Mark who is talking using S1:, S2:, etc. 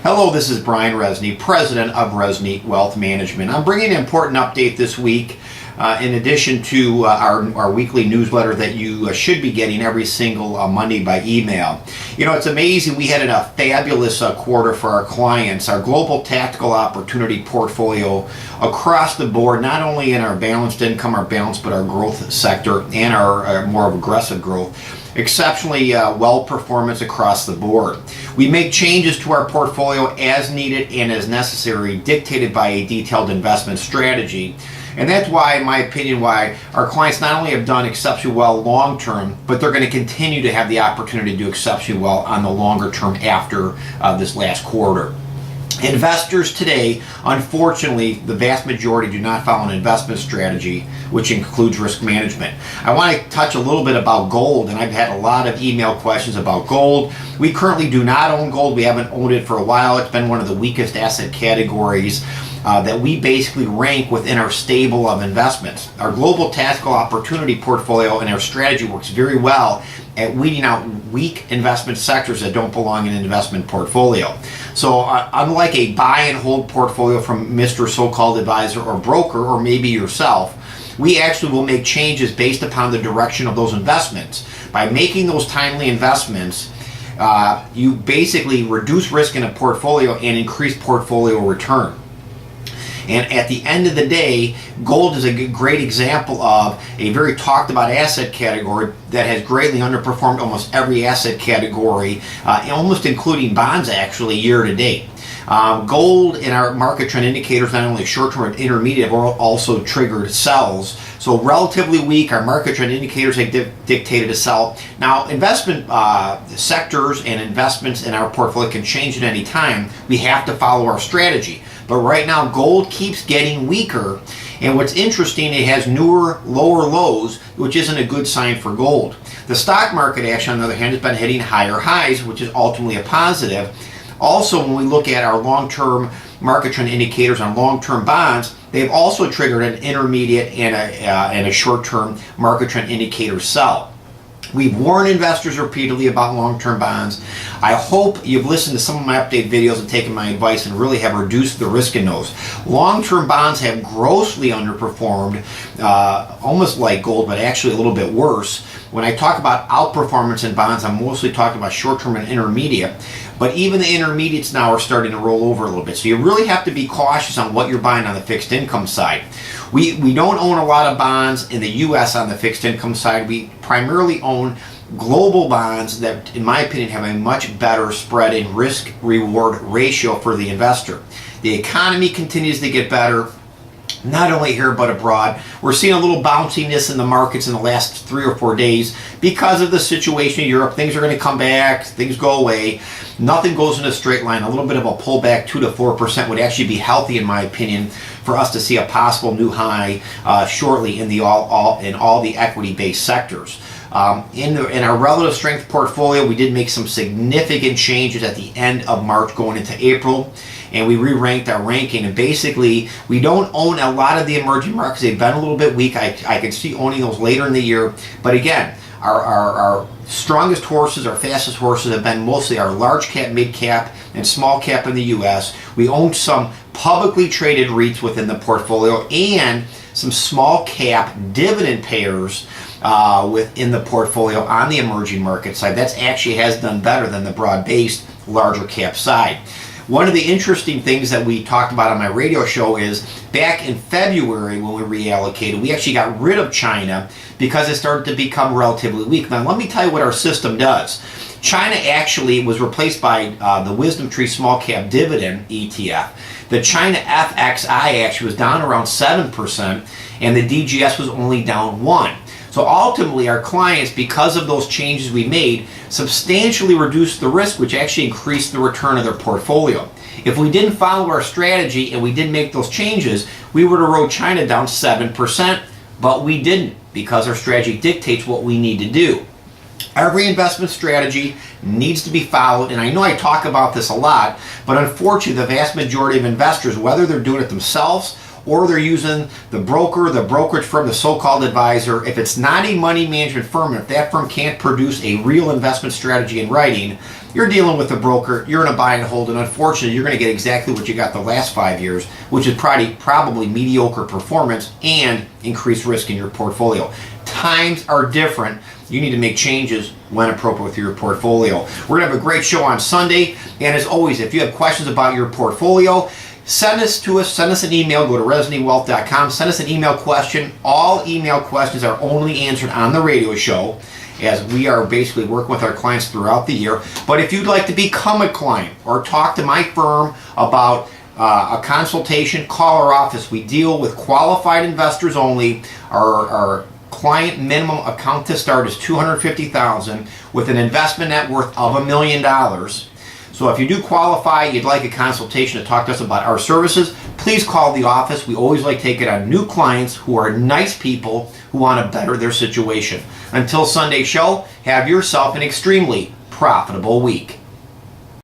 S1: Hello, this is Brian Resney, President of Resney Wealth Management. I'm bringing an important update this week in addition to our weekly newsletter that you should be getting every single Monday by email. You know, it's amazing. We had a fabulous quarter for our clients. Our global tactical opportunity portfolio across the board, not only in our balanced income, our balanced, but our growth sector and our more aggressive growth. Exceptionally well performance across the board. We make changes to our portfolio as needed and as necessary, dictated by a detailed investment strategy. And that's why, in my opinion, why our clients not only have done exceptionally well long term, but they're going to continue to have the opportunity to do exceptionally well on the longer term after this last quarter. Investors today, unfortunately, the vast majority do not follow an investment strategy, which includes risk management. I want to touch a little bit about gold, and I've had a lot of email questions about gold. We currently do not own gold. We haven't owned it for a while. It's been one of the weakest asset categories that we basically rank within our stable of investments. Our global tactical opportunity portfolio and our strategy works very well at weeding out weak investment sectors that don't belong in an investment portfolio. So unlike a buy and hold portfolio from Mr. So-called advisor or broker, or maybe yourself, we actually will make changes based upon the direction of those investments. By making those timely investments, you basically reduce risk in a portfolio and increase portfolio return. And at the end of the day, gold is a great example of a very talked about asset category that has greatly underperformed almost every asset category, almost including bonds actually year to date. Gold in our market trend indicators, not only short-term but intermediate, have also triggered sells. So relatively weak, our market trend indicators have dictated a sell. Now, investment sectors and investments in our portfolio can change at any time. We have to follow our strategy. But right now, gold keeps getting weaker. And what's interesting, it has newer, lower lows, which isn't a good sign for gold. The stock market, actually, on the other hand, has been hitting higher highs, which is ultimately a positive. Also, when we look at our long-term market trend indicators on long-term bonds, they've also triggered an intermediate and a short-term market trend indicator sell. We've warned investors repeatedly about long-term bonds. I hope you've listened to some of my update videos and taken my advice and really have reduced the risk in those. Long-term bonds have grossly underperformed, almost like gold, but actually a little bit worse. When I talk about outperformance in bonds, I'm mostly talking about short-term and intermediate. But even the intermediates now are starting to roll over a little bit. So you really have to be cautious on what you're buying on the fixed income side. We don't own a lot of bonds in the U.S. on the fixed income side. We primarily own global bonds that, in my opinion, have a much better spread and risk-reward ratio for the investor. The economy continues to get better, not only here but abroad. We're seeing a little bounciness in the markets in the last 3 or 4 days because of the situation in Europe. Things are going to come back, things go away. Nothing goes in a straight line. A little bit of a pullback, 2 to 4%, would actually be healthy, in my opinion, for us to see a possible new high shortly in all the equity-based sectors. In our relative strength portfolio, we did make some significant changes at the end of March going into April, and we re-ranked our ranking. And basically, we don't own a lot of the emerging markets. They've been a little bit weak. I could see owning those later in the year. But again, our strongest horses, our fastest horses have been mostly our large cap, mid cap, and small cap in the U.S. We own some publicly traded REITs within the portfolio and some small cap dividend payers within the portfolio on the emerging market side. That's actually has done better than the broad-based larger cap side. One of the interesting things that we talked about on my radio show is back in February when we reallocated, we actually got rid of China because it started to become relatively weak. Now, let me tell you what our system does. China actually was replaced by the Wisdom Tree Small Cap Dividend ETF. The China FXI actually was down around 7%, and the DGS was only down 1%. So ultimately, our clients, because of those changes we made, substantially reduced the risk, which actually increased the return of their portfolio. If we didn't follow our strategy and we didn't make those changes, we would have rode China down 7%, but we didn't, because our strategy dictates what we need to do. Every investment strategy needs to be followed, and I know I talk about this a lot, but unfortunately the vast majority of investors, whether they're doing it themselves or they're using the broker, the brokerage firm, the so-called advisor. If it's not a money management firm, and if that firm can't produce a real investment strategy in writing, you're dealing with a broker, you're in a buy and hold, and unfortunately you're going to get exactly what you got the last 5 years, which is probably mediocre performance and increased risk in your portfolio. Times are different. You need to make changes when appropriate with your portfolio. We're going to have a great show on Sunday, and as always, if you have questions about your portfolio, send us an email. Go to ResniWealth.com, send us an email question. All email questions are only answered on the radio show, as we are basically working with our clients throughout the year. But if you'd like to become a client or talk to my firm about a consultation, call our office. We deal with qualified investors only. Our client minimum account to start is $250,000 with an investment net worth of $1 million. So if you do qualify, you'd like a consultation to talk to us about our services, please call the office. We always like taking on new clients who are nice people who want to better their situation. Until Sunday show, have yourself an extremely profitable week.